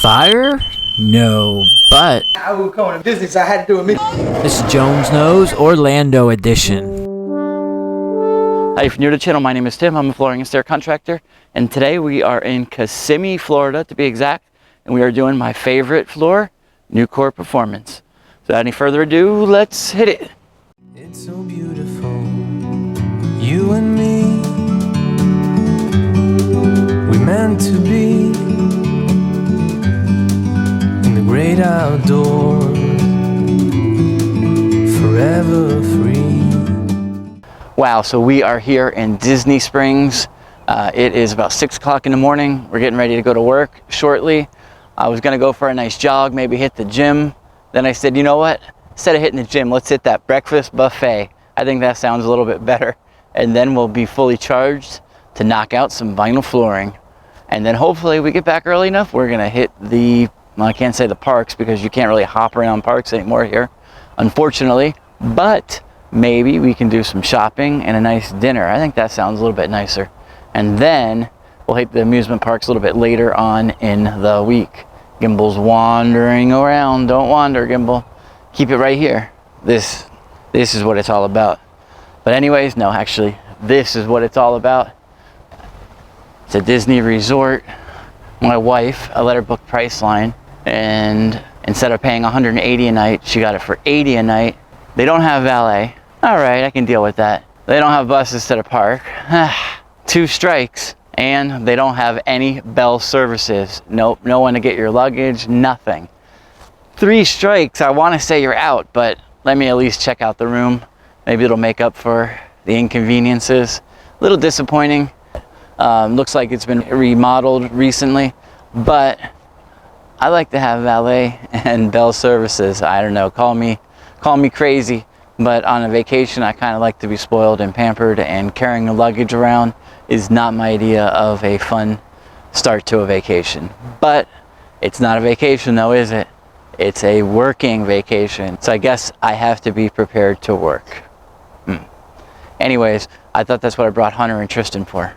fire? No, but I was going to business. I had to do a mission. this is Jones Knows Orlando edition. Hi, if you're new to the channel, my name is Tim. I'm a flooring and stair contractor, and today we are in Kissimmee, Florida, to be exact, and we are doing my favorite floor, NUCORE Performance. So without any further ado, let's hit it. It's so beautiful, you and me. We meant to be in the great outdoors, forever free. Wow, so we are here in Disney Springs. It is about 6 o'clock in the morning. We're getting ready to go to work shortly. I was gonna go for a nice jog, maybe hit the gym. Then I said, you know what? Instead of hitting the gym, let's hit that breakfast buffet. I think that sounds a little bit better. And then we'll be fully charged to knock out some vinyl flooring. And then hopefully we get back early enough, we're gonna hit the, well, I can't say the parks because you can't really hop around parks anymore here, unfortunately. But maybe we can do some shopping and a nice dinner. I think that sounds a little bit nicer. And then we'll hit the amusement parks a little bit later on in the week. Gimbal's wandering around. Don't wander, Gimbal. Keep it right here. This is what it's all about. But anyways, no, actually, this is what it's all about. It's a Disney resort. My wife, I let her book Priceline, and instead of paying $180 a night, she got it for $80 a night. They don't have valet. All right, I can deal with that. They don't have buses to the park. 2 strikes. And they don't have any bell services. Nope, no one to get your luggage, nothing. 3 strikes, I want to say you're out, but let me at least check out the room. Maybe it'll make up for the inconveniences. A little disappointing. Looks like it's been remodeled recently, but I like to have valet and bell services. I don't know, call me crazy, but on a vacation I kind of like to be spoiled and pampered, and carrying the luggage around is not my idea of a fun start to a vacation. But it's not a vacation though, is it? It's a working vacation. So I guess I have to be prepared to work. Anyways, I thought that's what I brought Hunter and Tristan for.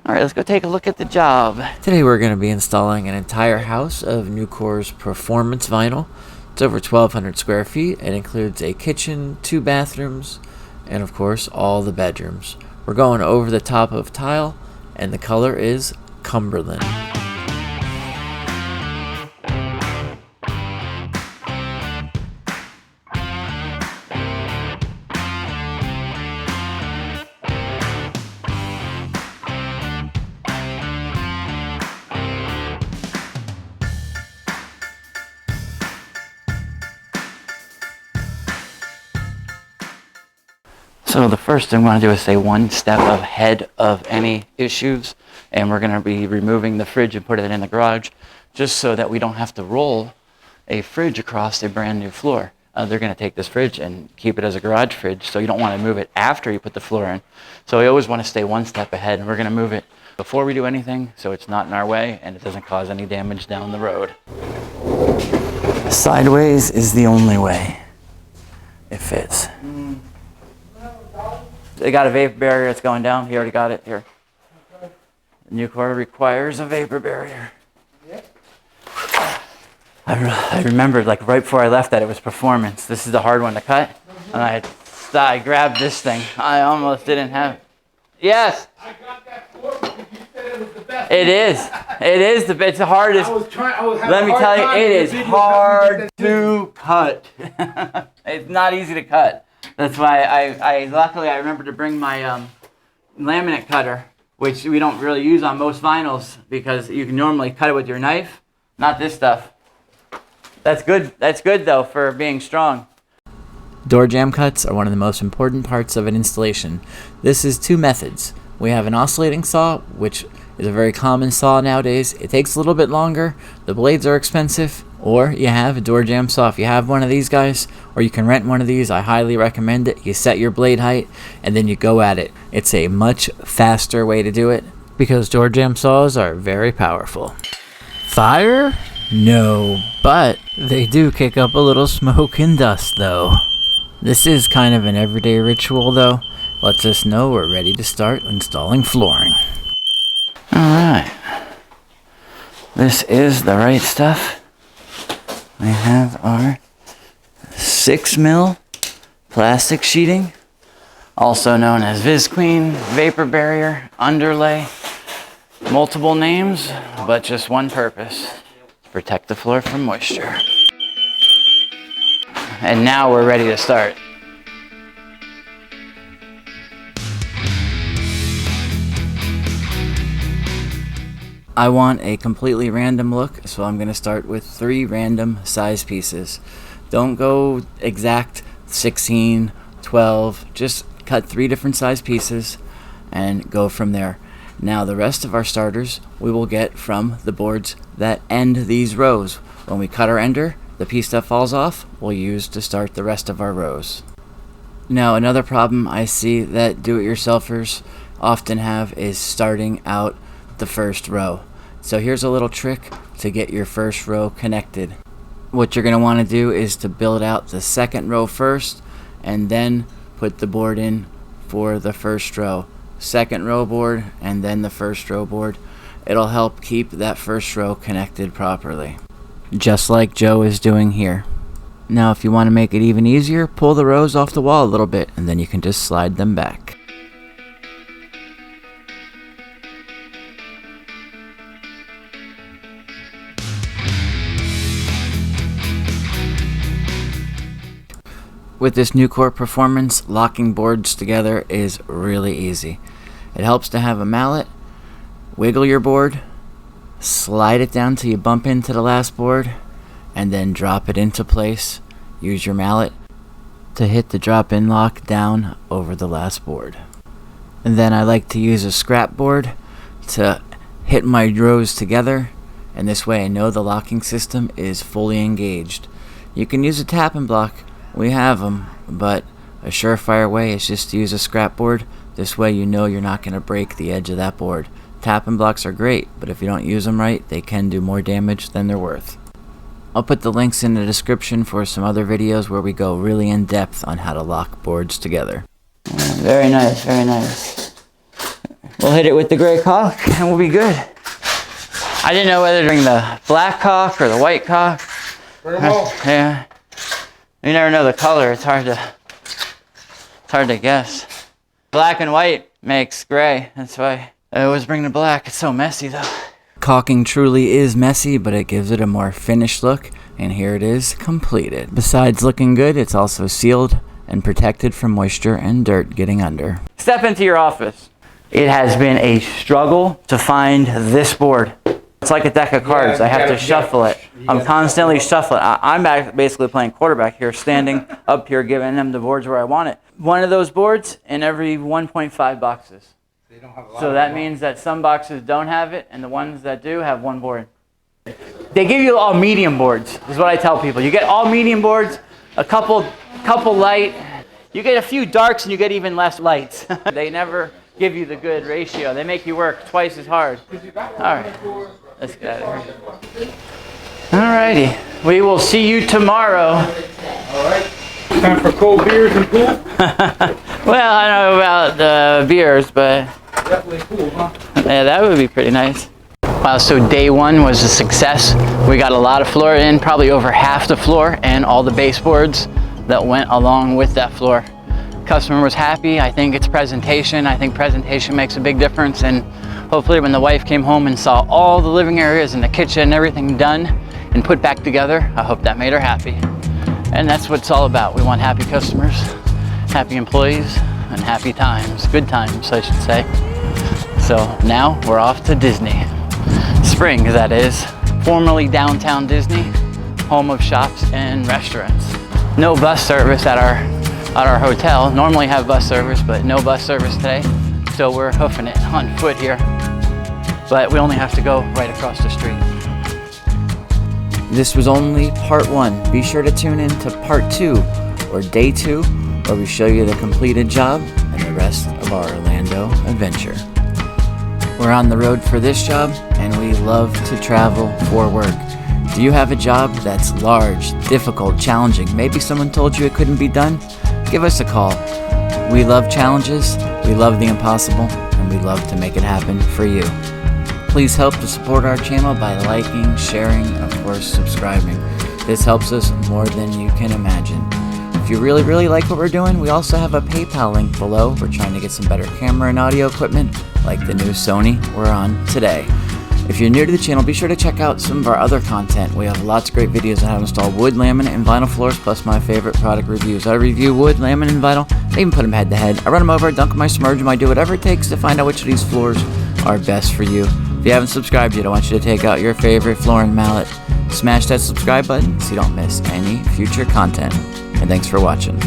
All right, let's go take a look at the job. Today we're going to be installing an entire house of NUCORE's Performance Vinyl. It's over 1,200 square feet. It includes a kitchen, 2 bathrooms, and of course all the bedrooms. We're going over the top of tile, and the color is Cumberland. So the first thing we want to do is stay one step ahead of any issues, and we're going to be removing the fridge and put it in the garage just so that we don't have to roll a fridge across a brand new floor. They're going to take this fridge and keep it as a garage fridge, so you don't want to move it after you put the floor in. So we always want to stay one step ahead, and we're going to move it before we do anything so it's not in our way and it doesn't cause any damage down the road. Sideways is the only way. It fits. They got a vapor barrier that's going down. He already got it here. Okay. NUCORE requires a vapor barrier. Yep. I remembered like right before I left that it was Performance. This is the hard one to cut. And I grabbed this thing. I almost didn't have it. Yes. I got that floor because you said it was the best. It is. It is it's the hardest. I was Let me tell you, it is hard to cut. It's not easy to cut. That's why I luckily I remember to bring my laminate cutter, which we don't really use on most vinyls because you can normally cut it with your knife. Not this stuff. That's good. That's good though for being strong. Door jamb cuts are one of the most important parts of an installation. This is two methods. We have an oscillating saw, which is a very common saw nowadays. It takes a little bit longer. The blades are expensive. Or you have a door jamb saw. If you have one of these guys, or you can rent one of these, I highly recommend it. You set your blade height and then you go at it. It's a much faster way to do it because door jamb saws are very powerful. Fire? No, but they do kick up a little smoke and dust though. This is kind of an everyday ritual though. Lets us know we're ready to start installing flooring. Alright. This is the right stuff. We have our 6mm plastic sheeting, also known as Visqueen, vapor barrier, underlay. Multiple names, but just one purpose: protect the floor from moisture. And now we're ready to start. I want a completely random look, so I'm going to start with 3 random size pieces. Don't go exact 16, 12, just cut 3 different size pieces and go from there. Now the rest of our starters we will get from the boards that end these rows. When we cut our ender, the piece that falls off we'll use to start the rest of our rows. Now another problem I see that do-it-yourselfers often have is starting out the first row. So here's a little trick to get your first row connected. What you're going to want to do is to build out the second row first and then put the board in for the first row. Second row board and then the first row board. It'll help keep that first row connected properly, just like Joe is doing here. Now if you want to make it even easier, pull the rows off the wall a little bit and then you can just slide them back. With this NUCORE Performance, locking boards together is really easy. It helps to have a mallet, wiggle your board, slide it down till you bump into the last board, and then drop it into place. Use your mallet to hit the drop-in lock down over the last board. And then I like to use a scrap board to hit my rows together, and this way I know the locking system is fully engaged. You can use a tapping block. We have them, but a surefire way is just to use a scrap board. This way you know you're not going to break the edge of that board. Tapping blocks are great, but if you don't use them right, they can do more damage than they're worth. I'll put the links in the description for some other videos where we go really in depth on how to lock boards together. Very nice, very nice. We'll hit it with the gray caulk and we'll be good. I didn't know whether to bring the black caulk or the white caulk. Bring them all. Yeah. You never know the color. It's hard to guess. Black and white makes gray. That's why I always bring the black. It's so messy though. Caulking truly is messy, but it gives it a more finished look, and here it is completed. Besides looking good, it's also sealed and protected from moisture and dirt getting under. Step into your office. It has been a struggle to find this board. It's like a deck of cards. I have to shuffle it. I'm constantly shuffling. I'm basically playing quarterback here, standing up here, giving them the boards where I want it. One of those boards in every 1.5 boxes. So that means that some boxes don't have it, and the ones that do have one board. They give you all medium boards, is what I tell people. You get all medium boards, a couple light. You get a few darks, and you get even less lights. They never give you the good ratio. They make you work twice as hard. All right. Let's get out of here. Alrighty. We will see you tomorrow. Alright. Time for cold beers and pool? Well, I don't know about the beers, but Definitely cool, huh? yeah, that would be pretty nice. Wow, so day one was a success. We got a lot of floor in, probably over half the floor, and all the baseboards that went along with that floor. Customer was happy. I think it's presentation. I think presentation makes a big difference, and hopefully when the wife came home and saw all the living areas and the kitchen and everything done and put back together, I hope that made her happy. And that's what it's all about. We want happy customers, happy employees, and happy times, good times, I should say. So now we're off to Disney Springs, that is, formerly downtown Disney, home of shops and restaurants. No bus service at our hotel. Normally have bus service, but no bus service today. So we're hoofing it on foot here. But we only have to go right across the street. This was only part 1. Be sure to tune in to part 2, or day 2, where we show you the completed job and the rest of our Orlando adventure. We're on the road for this job, and we love to travel for work. Do you have a job that's large, difficult, challenging? Maybe someone told you it couldn't be done? Give us a call. We love challenges, we love the impossible, and we love to make it happen for you. Please help to support our channel by liking, sharing, and of course subscribing. This helps us more than you can imagine. If you really like what we're doing, we also have a PayPal link below. We're trying to get some better camera and audio equipment like the new Sony we're on today. If you're new to the channel, be sure to check out some of our other content. We have lots of great videos on how to install wood, laminate, and vinyl floors, plus my favorite product reviews. I review wood, laminate, and vinyl. I even put them head to head. I run them over, dunk them, I submerge them, I do whatever it takes to find out which of these floors are best for you. If you haven't subscribed yet, I want you to take out your favorite flooring mallet, smash that subscribe button so you don't miss any future content. And thanks for watching.